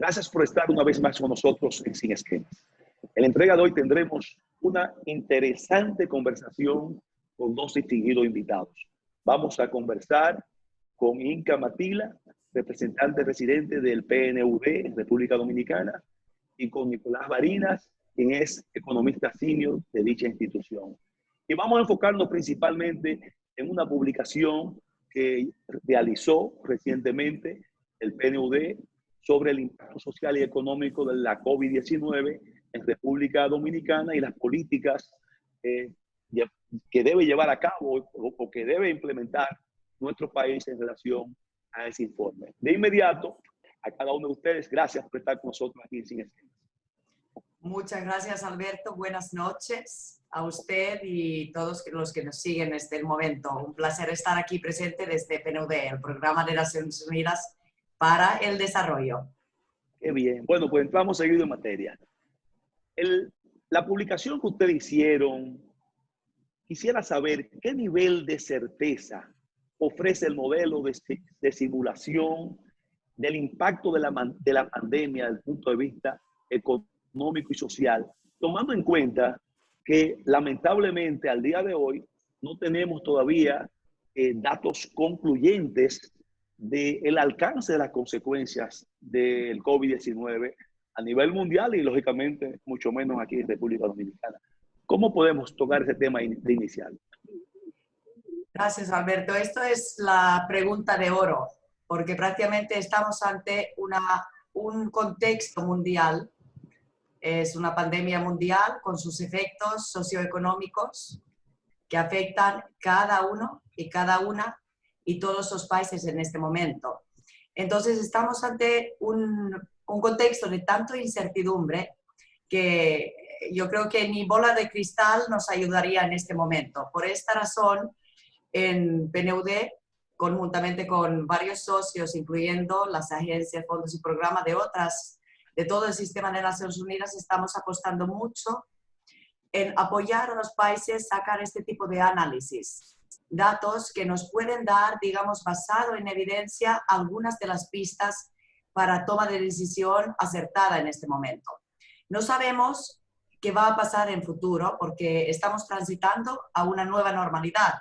Gracias por estar una vez más con nosotros en Sin Esquemas. En la entrega de hoy tendremos una interesante conversación con dos distinguidos invitados. Vamos a conversar con Inca Matila, representante residente del PNUD en República Dominicana, y con Nicolás Barinas, quien es economista senior de dicha institución. Y vamos a enfocarnos principalmente en una publicación que realizó recientemente el PNUD sobre el impacto social y económico de la COVID-19 en República Dominicana y las políticas que debe llevar a cabo o que debe implementar nuestro país en relación a ese informe. De inmediato, a cada uno de ustedes, gracias por estar con nosotros aquí en Sin Esquemas. Muchas gracias, Alberto. Buenas noches a usted y todos los que nos siguen desde el momento. Un placer estar aquí presente desde PNUD, el Programa de Naciones Unidas para el Desarrollo. Qué bien. Bueno, pues entramos seguido en materia. La publicación que ustedes hicieron, quisiera saber qué nivel de certeza ofrece el modelo de simulación del impacto de la pandemia desde el punto de vista económico y social, tomando en cuenta que lamentablemente al día de hoy no tenemos todavía datos concluyentes del alcance de las consecuencias del COVID-19 a nivel mundial y lógicamente mucho menos aquí en República Dominicana. ¿Cómo podemos tocar ese tema de inicial? Gracias, Alberto. Esto es la pregunta de oro, porque prácticamente estamos ante un contexto mundial. Es una pandemia mundial con sus efectos socioeconómicos que afectan cada uno y cada una y todos los países en este momento. Entonces estamos ante un contexto de tanto incertidumbre que yo creo que ni bola de cristal nos ayudaría en este momento. Por esta razón, en PNUD, conjuntamente con varios socios, incluyendo las agencias, fondos y programas de todo el sistema de Naciones Unidas, estamos apostando mucho en apoyar a los países a sacar este tipo de análisis. Datos que nos pueden dar, digamos, basado en evidencia, algunas de las pistas para toma de decisión acertada en este momento. No sabemos qué va a pasar en futuro porque estamos transitando a una nueva normalidad,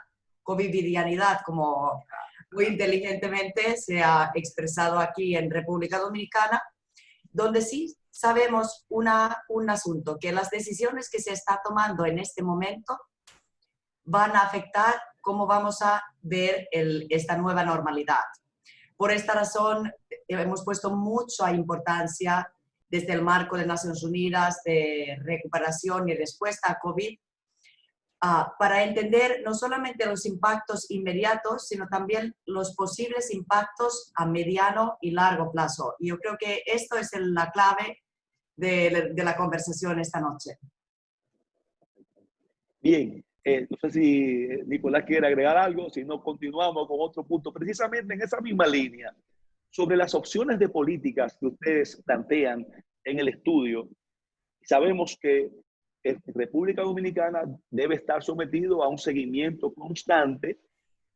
covidianidad, como muy inteligentemente se ha expresado aquí en República Dominicana, donde sí sabemos un asunto, que las decisiones que se están tomando en este momento van a afectar cómo vamos a ver esta nueva normalidad. Por esta razón, hemos puesto mucha importancia desde el marco de Naciones Unidas de recuperación y respuesta a COVID para entender no solamente los impactos inmediatos, sino también los posibles impactos a mediano y largo plazo. Y yo creo que esto es la clave de la conversación esta noche. Bien, no sé si Nicolás quiere agregar algo, si no continuamos con otro punto, precisamente en esa misma línea, sobre las opciones de políticas que ustedes plantean en el estudio. Sabemos que República Dominicana debe estar sometido a un seguimiento constante.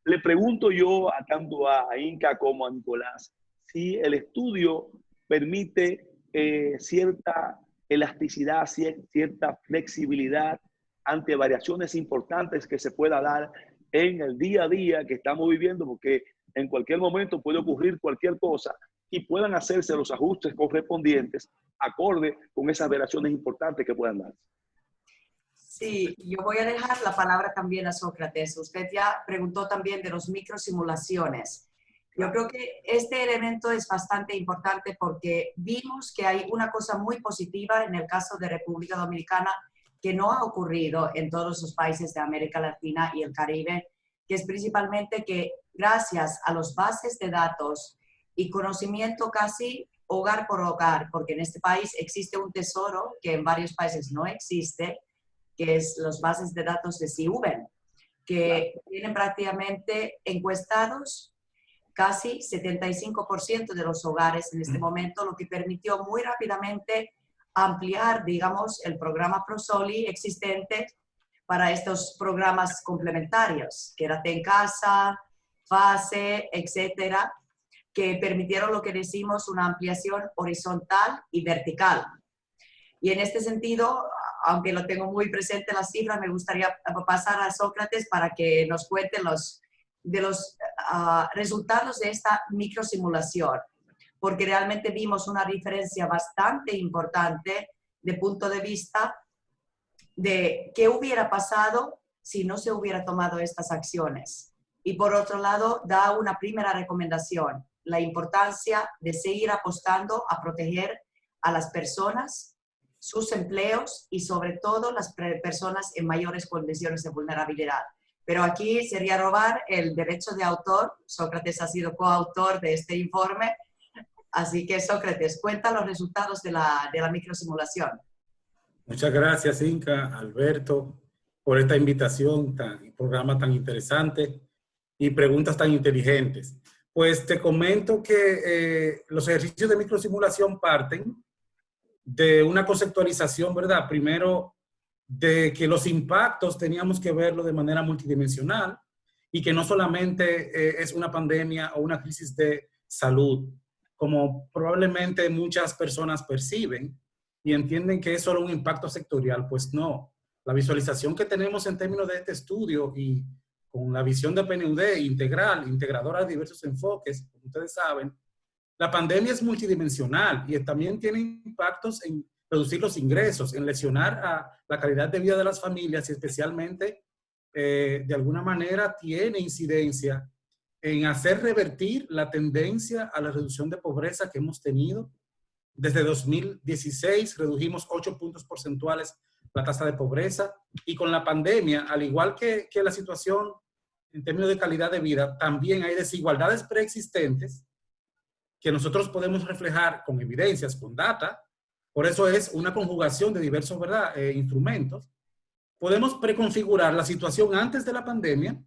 Le pregunto yo tanto a Inca como a Nicolás si el estudio permite cierta elasticidad, cierta flexibilidad ante variaciones importantes que se pueda dar en el día a día que estamos viviendo, porque en cualquier momento puede ocurrir cualquier cosa y puedan hacerse los ajustes correspondientes acorde con esas variaciones importantes que puedan darse. Sí, yo voy a dejar la palabra también a Sócrates. Usted ya preguntó también de los microsimulaciones. Yo creo que este elemento es bastante importante porque vimos que hay una cosa muy positiva en el caso de República Dominicana que no ha ocurrido en todos los países de América Latina y el Caribe, que es principalmente que gracias a las bases de datos y conocimiento casi hogar por hogar, porque en este país existe un tesoro que en varios países no existe, que es las bases de datos de CIUBEN, que tienen prácticamente encuestados casi 75% de los hogares en este momento, lo que permitió muy rápidamente ampliar, digamos, el programa ProSoli existente para estos programas complementarios, Quédate en Casa, FASE, etcétera, que permitieron lo que decimos una ampliación horizontal y vertical. Y en este sentido, aunque lo tengo muy presente las cifras, me gustaría pasar a Sócrates para que nos cuente los resultados de esta microsimulación, porque realmente vimos una diferencia bastante importante de punto de vista de qué hubiera pasado si no se hubiera tomado estas acciones. Y por otro lado, da una primera recomendación, la importancia de seguir apostando a proteger a las personas, sus empleos y sobre todo las personas en mayores condiciones de vulnerabilidad. Pero aquí sería robar el derecho de autor. Sócrates ha sido coautor de este informe. Así que, Sócrates, cuenta los resultados de la microsimulación. Muchas gracias, Inka, Alberto, por esta invitación, programa tan interesante y preguntas tan inteligentes. Pues te comento que los ejercicios de microsimulación parten de una conceptualización, ¿verdad? Primero, de que los impactos teníamos que verlo de manera multidimensional y que no solamente es una pandemia o una crisis de salud, como probablemente muchas personas perciben y entienden que es solo un impacto sectorial. Pues no. La visualización que tenemos en términos de este estudio y con la visión de PNUD integral, integradora de diversos enfoques, como ustedes saben, la pandemia es multidimensional y también tiene impactos en reducir los ingresos, en lesionar a la calidad de vida de las familias y especialmente, de alguna manera, tiene incidencia en hacer revertir la tendencia a la reducción de pobreza que hemos tenido. Desde 2016 redujimos 8 puntos porcentuales la tasa de pobreza y con la pandemia, al igual que la situación en términos de calidad de vida, también hay desigualdades preexistentes que nosotros podemos reflejar con evidencias, con data. Por eso es una conjugación de diversos, ¿verdad?, instrumentos. Podemos preconfigurar la situación antes de la pandemia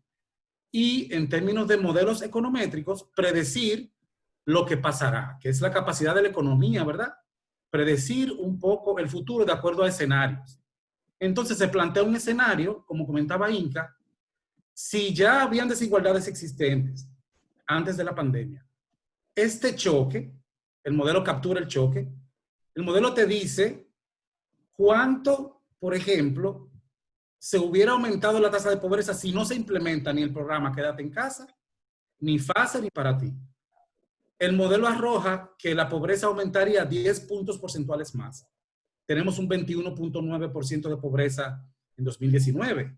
y en términos de modelos econométricos predecir lo que pasará, que es la capacidad de la economía, ¿verdad? Predecir un poco el futuro de acuerdo a escenarios. Entonces se plantea un escenario, como comentaba Inka, si ya habían desigualdades existentes antes de la pandemia, este choque, el modelo captura el choque, el modelo te dice cuánto, por ejemplo, se hubiera aumentado la tasa de pobreza si no se implementa ni el programa Quédate en Casa, ni FASE, ni Para Ti. El modelo arroja que la pobreza aumentaría 10 puntos porcentuales más. Tenemos un 21.9% de pobreza en 2019,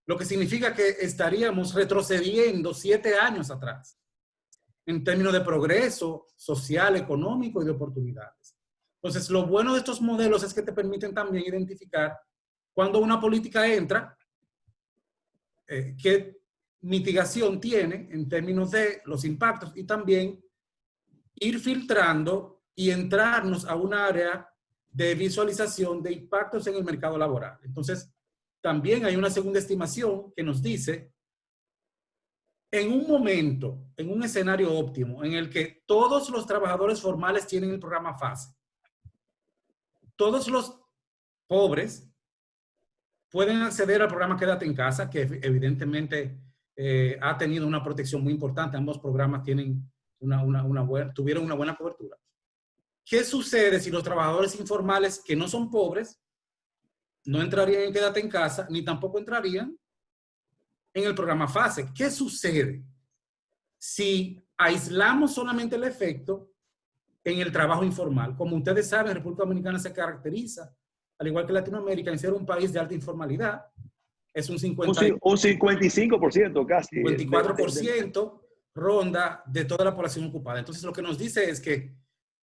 lo que significa que estaríamos retrocediendo 7 años atrás en términos de progreso social, económico y de oportunidades. Entonces, lo bueno de estos modelos es que te permiten también identificar cuando una política entra, qué mitigación tiene en términos de los impactos y también ir filtrando y entrarnos a un área de visualización de impactos en el mercado laboral. Entonces, también hay una segunda estimación que nos dice, en un momento, en un escenario óptimo, en el que todos los trabajadores formales tienen el programa FASE, todos los pobres pueden acceder al programa Quédate en Casa, que evidentemente ha tenido una protección muy importante. Ambos programas tienen tuvieron una buena cobertura. ¿Qué sucede si los trabajadores informales que no son pobres no entrarían en Quédate en Casa, ni tampoco entrarían en el programa FASE? ¿Qué sucede si aislamos solamente el efecto en el trabajo informal? Como ustedes saben, República Dominicana se caracteriza, al igual que Latinoamérica, en ser un país de alta informalidad. Es un 55% casi. 54% ronda de toda la población ocupada. Entonces, lo que nos dice es que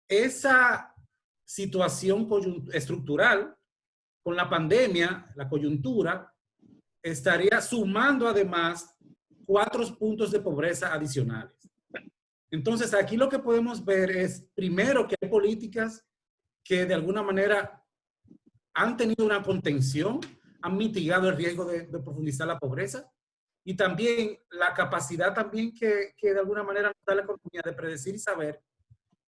esa situación estructural con la pandemia, la coyuntura, estaría sumando además 4 puntos de pobreza adicionales. Entonces, aquí lo que podemos ver es, primero, que hay políticas que de alguna manera han tenido una contención, han mitigado el riesgo de profundizar la pobreza y también la capacidad también que de alguna manera nos da la economía de predecir y saber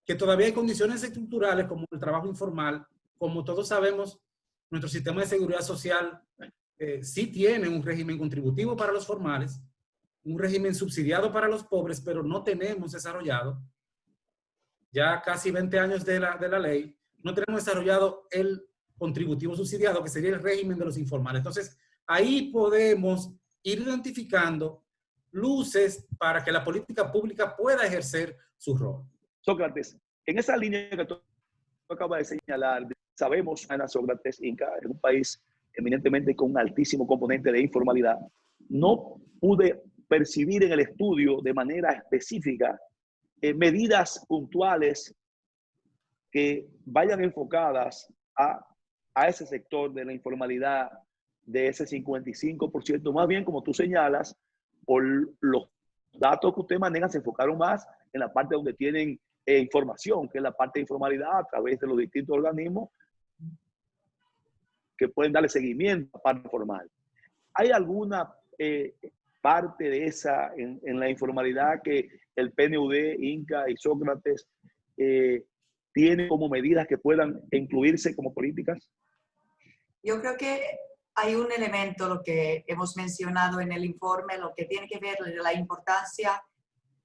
que todavía hay condiciones estructurales como el trabajo informal. Como todos sabemos, nuestro sistema de seguridad social sí tiene un régimen contributivo para los formales, un régimen subsidiado para los pobres, pero no tenemos desarrollado ya casi 20 años de la ley, no tenemos desarrollado el contributivo subsidiado, que sería el régimen de los informales. Entonces, ahí podemos ir identificando luces para que la política pública pueda ejercer su rol. Sócrates, en esa línea que tú acabas de señalar, sabemos, Ana Sócrates, Inca, en un país eminentemente con un altísimo componente de informalidad, no pude percibir en el estudio de manera específica medidas puntuales que vayan enfocadas a ese sector de la informalidad, de ese 55%, más bien como tú señalas, por los datos que usted maneja se enfocaron más en la parte donde tienen información, que es la parte de informalidad a través de los distintos organismos que pueden darle seguimiento a la parte formal. ¿Hay alguna parte de esa en la informalidad que el PNUD, Inca y Sócrates tienen como medidas que puedan incluirse como políticas? Yo creo que hay un elemento, lo que hemos mencionado en el informe, lo que tiene que ver con la importancia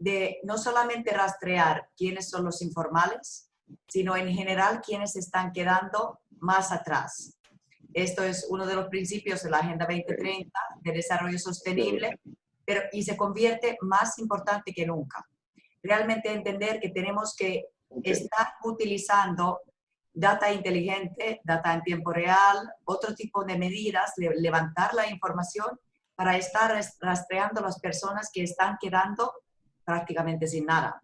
de no solamente rastrear quiénes son los informales, sino en general quiénes están quedando más atrás. Esto es uno de los principios de la Agenda 2030 de Desarrollo Sostenible, y se convierte más importante que nunca. Realmente entender que tenemos que estar utilizando data inteligente, data en tiempo real, otro tipo de medidas, levantar la información para estar rastreando a las personas que están quedando prácticamente sin nada.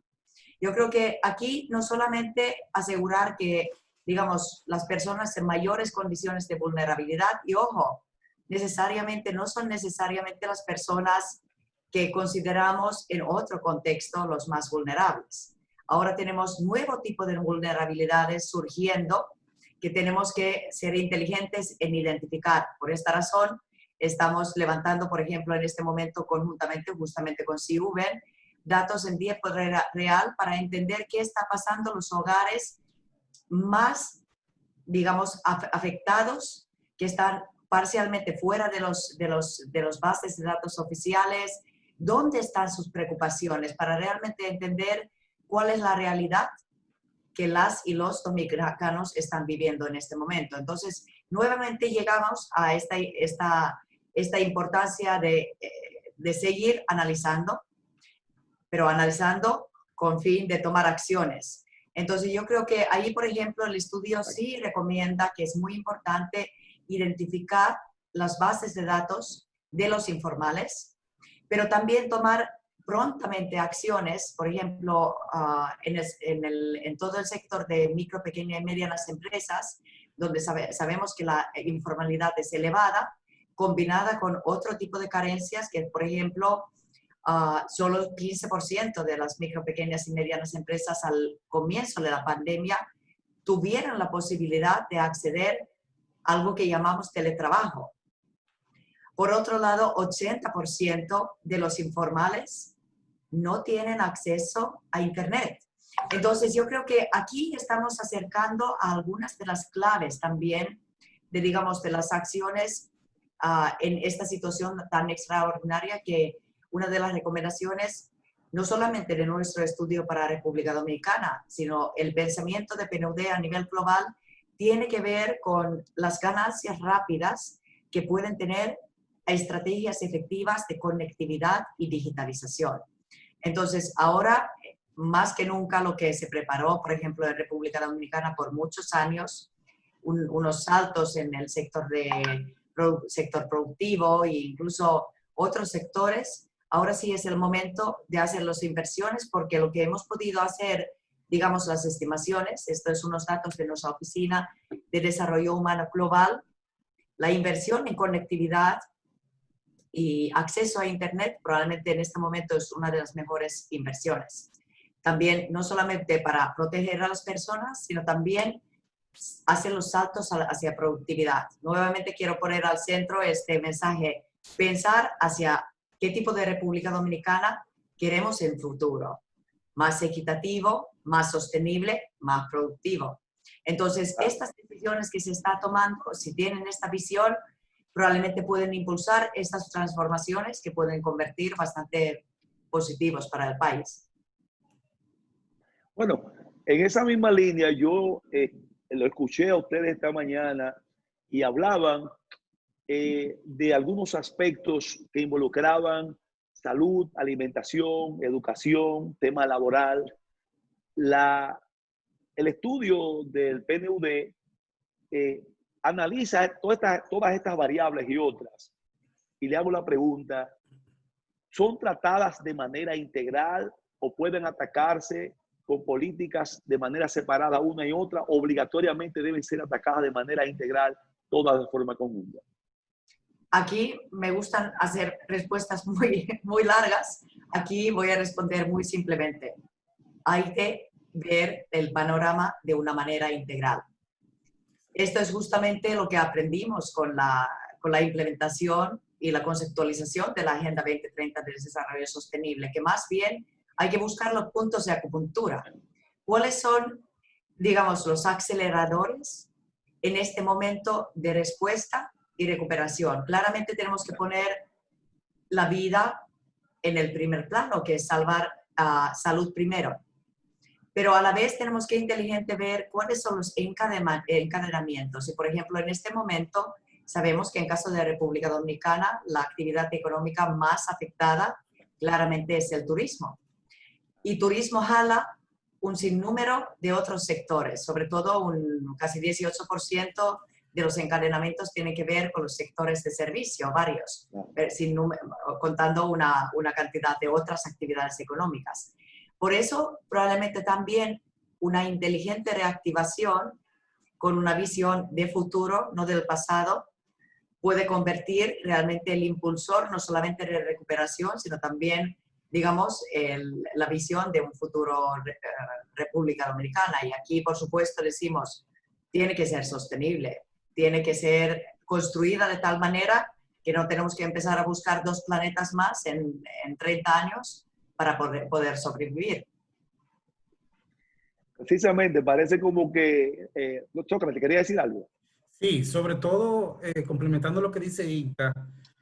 Yo creo que aquí no solamente asegurar que, digamos, las personas en mayores condiciones de vulnerabilidad, y ojo, no son necesariamente las personas que consideramos en otro contexto los más vulnerables. Ahora tenemos nuevo tipo de vulnerabilidades surgiendo que tenemos que ser inteligentes en identificar. Por esta razón, estamos levantando, por ejemplo, en este momento justamente con CIUBEN, datos en tiempo real para entender qué está pasando en los hogares más, digamos, afectados, que están parcialmente fuera de los bases de datos oficiales, dónde están sus preocupaciones para realmente entender cuál es la realidad que las y los dominicanos están viviendo en este momento. Entonces, nuevamente llegamos a esta importancia de seguir analizando, pero analizando con fin de tomar acciones. Entonces, yo creo que ahí, por ejemplo, el estudio sí recomienda que es muy importante identificar las bases de datos de los informales, pero también tomar prontamente acciones, por ejemplo, en todo el sector de micro, pequeñas y medianas empresas, donde sabemos que la informalidad es elevada, combinada con otro tipo de carencias, que por ejemplo, solo el 15% de las micro, pequeñas y medianas empresas al comienzo de la pandemia tuvieron la posibilidad de acceder a algo que llamamos teletrabajo. Por otro lado, 80% de los informales no tienen acceso a Internet. Entonces, yo creo que aquí estamos acercando a algunas de las claves también de las acciones en esta situación tan extraordinaria, que una de las recomendaciones, no solamente de nuestro estudio para República Dominicana, sino el pensamiento de PNUD a nivel global, tiene que ver con las ganancias rápidas que pueden tener estrategias efectivas de conectividad y digitalización. Entonces, ahora, más que nunca, lo que se preparó, por ejemplo, en República Dominicana por muchos años, unos saltos en el sector productivo e incluso otros sectores, ahora sí es el momento de hacer las inversiones, porque lo que hemos podido hacer, digamos, las estimaciones, estos son unos datos de nuestra Oficina de Desarrollo Humano Global, la inversión en conectividad y acceso a Internet probablemente en este momento es una de las mejores inversiones. También no solamente para proteger a las personas, sino también hacer los saltos hacia productividad. Nuevamente quiero poner al centro este mensaje, pensar hacia qué tipo de República Dominicana queremos en futuro. Más equitativo, más sostenible, más productivo. Entonces, estas decisiones que se está tomando, si tienen esta visión, probablemente pueden impulsar estas transformaciones que pueden convertir bastante positivos para el país. Bueno, En esa misma línea, yo lo escuché a ustedes esta mañana y hablaban de algunos aspectos que involucraban salud, alimentación, educación, tema laboral. El estudio del PNUD analiza todas estas variables y otras. Y le hago la pregunta, ¿son tratadas de manera integral o pueden atacarse con políticas de manera separada una y otra? Obligatoriamente deben ser atacadas de manera integral, todas de forma conjunta. Aquí me gustan hacer respuestas muy largas. Aquí voy a responder muy simplemente. Hay que ver el panorama de una manera integral. Esto es justamente lo que aprendimos con la implementación y la conceptualización de la Agenda 2030 del Desarrollo Sostenible, que más bien hay que buscar los puntos de acupuntura. ¿Cuáles son, digamos, los aceleradores en este momento de respuesta y recuperación? Claramente tenemos que poner la vida en el primer plano, que es salvar salud primero. Pero a la vez tenemos que inteligente ver cuáles son los encadenamientos. Y, por ejemplo, en este momento sabemos que en caso de República Dominicana la actividad económica más afectada claramente es el turismo. Y turismo jala un sinnúmero de otros sectores, sobre todo un casi 18% de los encadenamientos tienen que ver con los sectores de servicio, varios, contando una cantidad de otras actividades económicas. Por eso, probablemente también una inteligente reactivación con una visión de futuro, no del pasado, puede convertir realmente el impulsor no solamente de recuperación, sino también, digamos, la visión de un futuro República Dominicana. Y aquí, por supuesto, decimos, tiene que ser sostenible, tiene que ser construida de tal manera que no tenemos que empezar a buscar 2 planetas más en 30 años para poder sobrevivir. Precisamente, parece como que... Sócrates, ¿quería decir algo? Sí, sobre todo, complementando lo que dice Inca,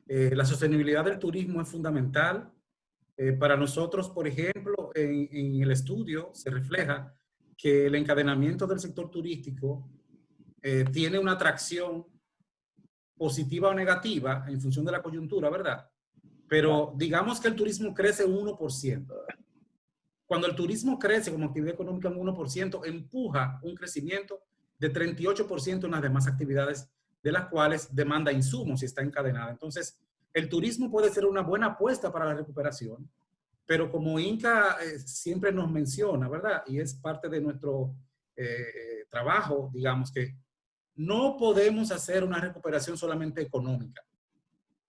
la sostenibilidad del turismo es fundamental. Para nosotros, por ejemplo, en el estudio se refleja que el encadenamiento del sector turístico tiene una atracción positiva o negativa en función de la coyuntura, ¿verdad? Pero digamos que el turismo crece un 1%. Cuando el turismo crece como actividad económica un 1%, empuja un crecimiento de 38% en las demás actividades, de las cuales demanda insumos y está encadenada. Entonces, el turismo puede ser una buena apuesta para la recuperación, pero como Inca siempre nos menciona, ¿verdad? Y es parte de nuestro trabajo, digamos que no podemos hacer una recuperación solamente económica.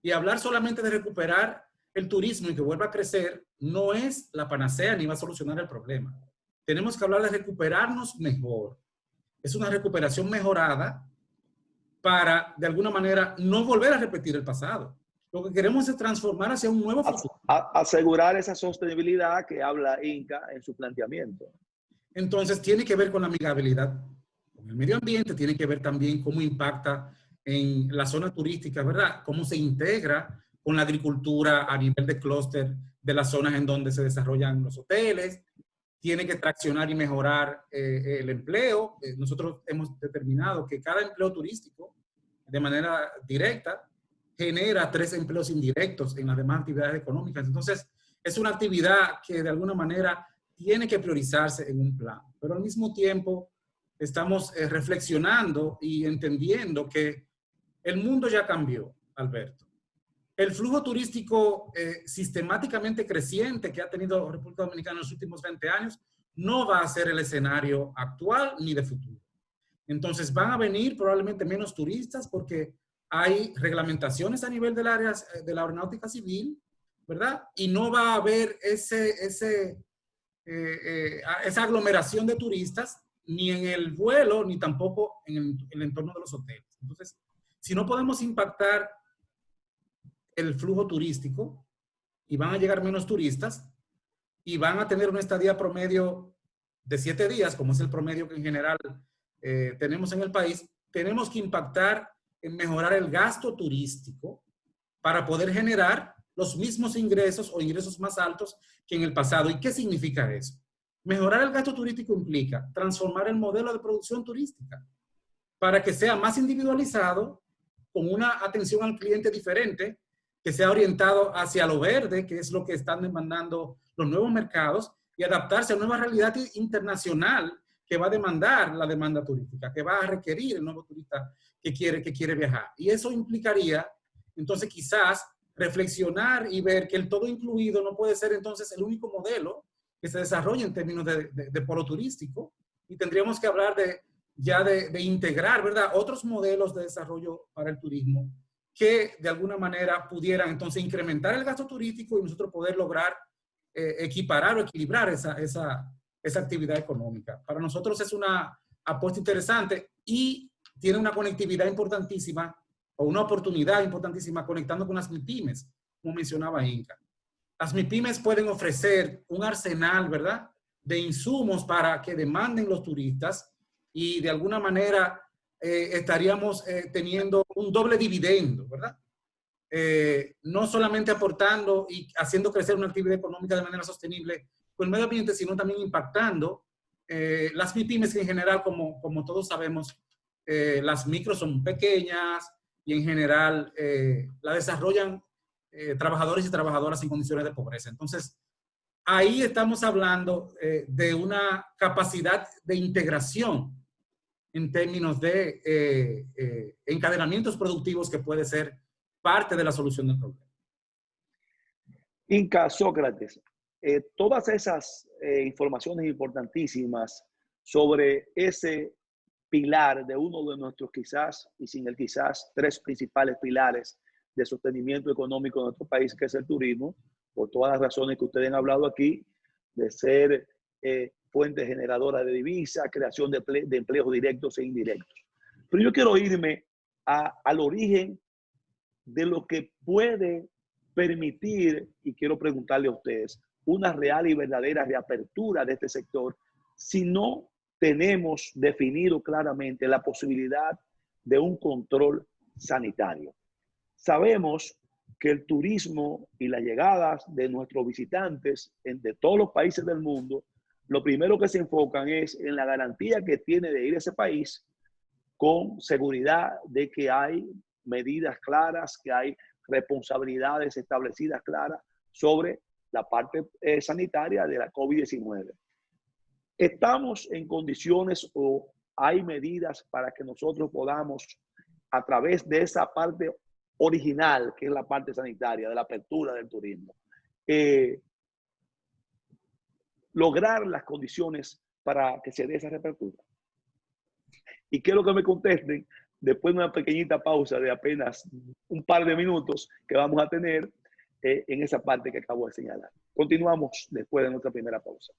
Y hablar solamente de recuperar el turismo y que vuelva a crecer no es la panacea ni va a solucionar el problema. Tenemos que hablar de recuperarnos mejor. Es una recuperación mejorada para, de alguna manera, no volver a repetir el pasado. Lo que queremos es transformar hacia un nuevo futuro. Asegurar esa sostenibilidad que habla Inca en su planteamiento. Entonces, tiene que ver con la amigabilidad con el medio ambiente, tiene que ver también cómo impacta en la zona turística, ¿verdad? Cómo se integra con la agricultura a nivel de clúster de las zonas en donde se desarrollan los hoteles. Tiene que traccionar y mejorar el empleo. Nosotros hemos determinado que cada empleo turístico, de manera directa, genera 3 empleos indirectos en las demás actividades económicas. Entonces, es una actividad que de alguna manera tiene que priorizarse en un plan. Pero al mismo tiempo, estamos reflexionando y entendiendo que el mundo ya cambió, Alberto. El flujo turístico sistemáticamente creciente que ha tenido República Dominicana en los últimos 20 años no va a ser el escenario actual ni de futuro. Entonces van a venir probablemente menos turistas porque hay reglamentaciones a nivel del área de la aeronáutica civil, ¿verdad? Y no va a haber esa aglomeración de turistas ni en el vuelo ni tampoco en el entorno de los hoteles. Entonces, si no podemos impactar el flujo turístico y van a llegar menos turistas y van a tener una estadía promedio de 7 días, como es el promedio que en general tenemos en el país, tenemos que impactar en mejorar el gasto turístico para poder generar los mismos ingresos o ingresos más altos que en el pasado. ¿Y qué significa eso? Mejorar el gasto turístico implica transformar el modelo de producción turística para que sea más individualizado, con una atención al cliente diferente, que sea orientado hacia lo verde, que es lo que están demandando los nuevos mercados, y adaptarse a una nueva realidad internacional que va a demandar la demanda turística, que va a requerir el nuevo turista que quiere viajar. Y eso implicaría, entonces, quizás reflexionar y ver que el todo incluido no puede ser entonces el único modelo que se desarrolle en términos de polo turístico, y tendríamos que hablar de integrar, ¿verdad?, otros modelos de desarrollo para el turismo que de alguna manera pudieran entonces incrementar el gasto turístico y nosotros poder lograr equiparar o equilibrar esa actividad económica. Para nosotros es una apuesta interesante y tiene una conectividad importantísima o una oportunidad importantísima conectando con las MIPYMES, como mencionaba Inca. Las MIPYMES pueden ofrecer un arsenal, ¿verdad?, de insumos para que demanden los turistas, y de alguna manera estaríamos teniendo un doble dividendo, ¿verdad? No solamente aportando y haciendo crecer una actividad económica de manera sostenible con el medio ambiente, sino también impactando las MIPYMES, que en general, como todos sabemos, las micros son pequeñas y en general la desarrollan trabajadores y trabajadoras en condiciones de pobreza. Entonces, ahí estamos hablando de una capacidad de integración en términos de encadenamientos productivos que puede ser parte de la solución del problema. Inca, Sócrates, todas esas informaciones importantísimas sobre ese pilar de uno de nuestros quizás, y sin el quizás, 3 principales pilares de sostenimiento económico de nuestro país, que es el turismo, por todas las razones que ustedes han hablado aquí, de ser fuente generadora de divisas, creación de empleos directos e indirectos. Pero yo quiero irme al origen de lo que puede permitir, y quiero preguntarle a ustedes, una real y verdadera reapertura de este sector si no tenemos definido claramente la posibilidad de un control sanitario. Sabemos que el turismo y las llegadas de nuestros visitantes de todos los países del mundo, lo primero que se enfocan es en la garantía que tiene de ir a ese país con seguridad de que hay medidas claras, que hay responsabilidades establecidas claras sobre la parte sanitaria de la COVID-19. ¿Estamos en condiciones o hay medidas para que nosotros podamos, a través de esa parte original, que es la parte sanitaria, de la apertura del turismo, lograr las condiciones para que se dé esa reapertura? Y quiero que me contesten después de una pequeñita pausa de apenas un par de minutos que vamos a tener en esa parte que acabo de señalar. Continuamos después de nuestra primera pausa.